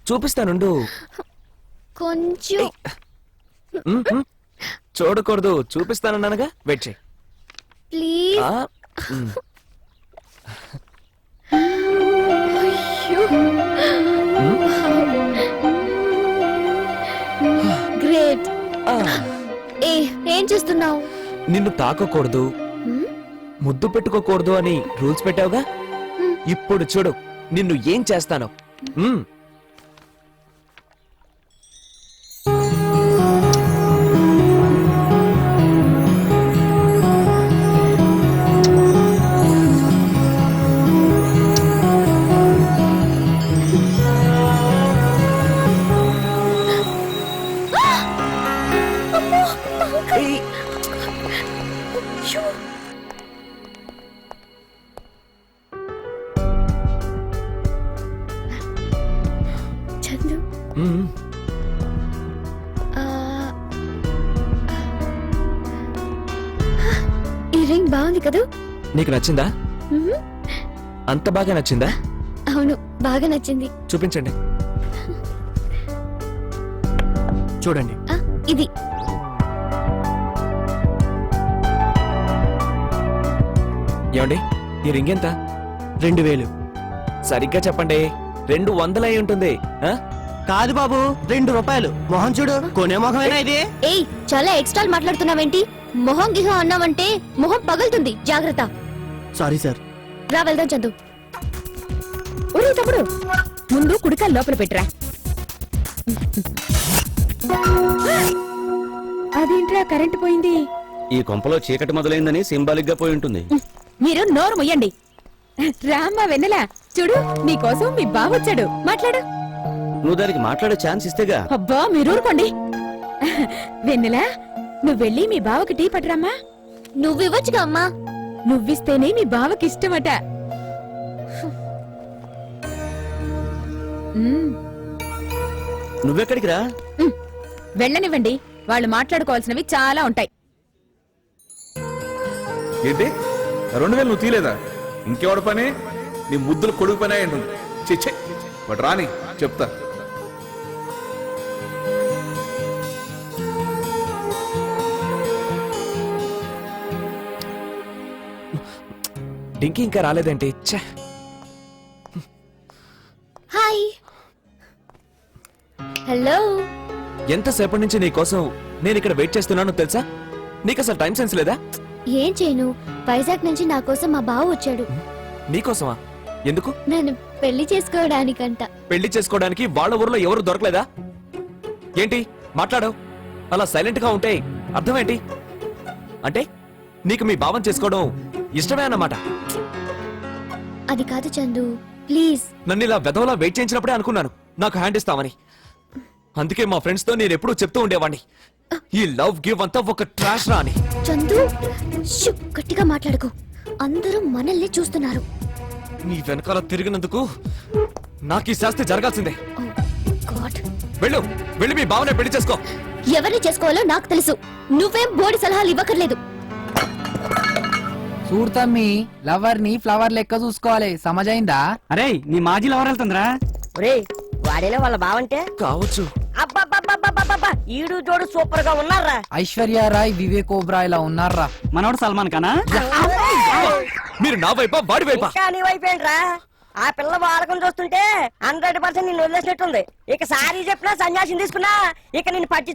చూపిస్తానుండు. కొంచెం చూడకూడదు, చూపిస్తానన్నానుగా. వెయిట్ చేయి. ప్లీజ్. గ్రేట్. ఏం చేస్తున్నావు? నిన్ను తాకకూడదు, ముద్దు పెట్టుకోకూడదు అని రూల్స్ పెట్టావుగా. ఇప్పుడు చూడు నిన్ను ఏం చేస్తాను. చందు, ఈ రింగ్ బాగుంది కదూ? నీకు నచ్చిందా? అంత బాగా నచ్చిందా? అవును, బాగా నచ్చింది. చూపించండి. చూడండి. ఇది ఏమండి, ఈ రింగ్ ఎంత? 2000. సరిగ్గా చెప్పండి. 200 అయి ఉంటుంది. కాదు బాబు, 2 రూపాయలు. మొహం చూడు, కొనే మొహమేనా ఇది? ఏయ్, చాలా ఎక్స్ట్రా మాట్లాడుతున్నావేంటి? మొహం గిహం అన్నావంటే మొహం పగులుతుంది. జాగ్రత్త. Sorry sir. రా వెళ్దాం చందు. ఒరే తమ్ముడు, ముందు కుడికాలు లోపల పెట్టరా. అదేంట్రా కరెంటు పోయింది? ఈ కొంపలో చీకటి మొదలైందని సింబాలిక్ గా పోయి ఉంటుంది. మీరు నోరు ముయ్యండి. రామ్మా వెన్నెల, చూడు నీకోసం మీ బావొచ్చాడు. మాట్లాడు. నువ్వు దానికి మాట్లాడే ఛాన్స్ ఇస్తేగా. అబ్బా మీరు ఊరుకోండి. వెన్నెల, నువ్వు వెళ్ళి మీ బావకి టీ పట్టరామ్మా. నువ్వివ్వచ్చుగా అమ్మా. నువ్విస్తేనే మీ బావకి ఇష్టమట. నువ్వెక్కడికి రా. వెళ్ళనివ్వండి, వాళ్ళు మాట్లాడుకోవాల్సినవి చాలా ఉంటాయి. ఏంటి 2000 నువ్వు తీలేదా? ఇంకెవడ పని? నీ ముద్దులు కొడుకు పని అయి ఉంటుంది. చిచ్చే వాడు రాని చెప్తా. డింకి ఇంకా రాలేదేంటి? హాయ్. హలో. ఎంతసేపటి నుంచి నీ కోసం నేను ఇక్కడ వెయిట్ చేస్తున్నానో తెలుసా? నీకు అసలు టైం సెన్స్ లేదా? ఏం చేయను, వైజాగ్ నుంచి నా కోసం మా బావ వచ్చాడు. నీకోసమా? ఎందుకు? నన్ను పెళ్లి చేసుకోవడానికంట. పెళ్లి చేసుకోవడానికి వాళ్ళ ఊర్లో ఎవరు దొరకలేదా? ఏంటి మాట్లాడవు? అలా సైలెంట్ గా ఉంటే అర్థమేంటి? అంటే నీకు మీ భావం చేసుకోవడం ఇష్టమే అన్నమాట. అది కాదు చందు, ప్లీజ్. నన్ను ఇలా వెధవలా వెయిట్ చేయించినప్పుడే అనుకున్నాను నాకు హ్యాండ్ ఇస్తామని. అందుకే మా ఫ్రెండ్స్ తో నేను ఎప్పుడూ చెప్తూ ఉండేవాడిని, ఈ లవ్ గివ్ అంతా ఒక ట్రాష్ రా అని. చందు, గట్టిగా మాట్లాడుకో. అందరూ మనల్ని చూస్తున్నారు. నీ వెనకాల తిరిగినందుకు నాకు ఈ శాస్తి జరగాల్సిందే. వెళ్ళు, వెళ్ళి మీ భావనే పెళ్లి చేసుకో. ఎవరిని చేసుకోవాలో నాకు తెలుసు. నువ్వేం బోడి సలహాలు ఇవ్వకర్లేదు. చూడు తమ్మి, లవర్ ని ఫ్లవర్ లెక్క చూసుకోవాలి, సమజైందా? అరే నీ మాజీ లవర్ వెళ్తుందిరా. ఒరే, వాడేనా వాళ్ళ బావంటే? కావచ్చు. అబ్బబ్బబ్బబ్బబ్బబ్బ, ఈడు జోడు సూపర్ గా ఉన్నారా. ఐశ్వర్య రాయ్, వివేక్ ఓబ్రాయ్ లా ఉన్నారా. మనోడు సల్మాన్ ఖానా? మీరు నా వైపా వాడి వైపా? నీ వైపేంట్రా? ఆ పిల్ల వాళ్ళకం చూస్తుంటే 100% నిన్ను వదిలేసినట్టుంది. ఇక సారీ చెప్పినా సన్యాసం తీసుకున్నా ఇక నిన్ను పట్టి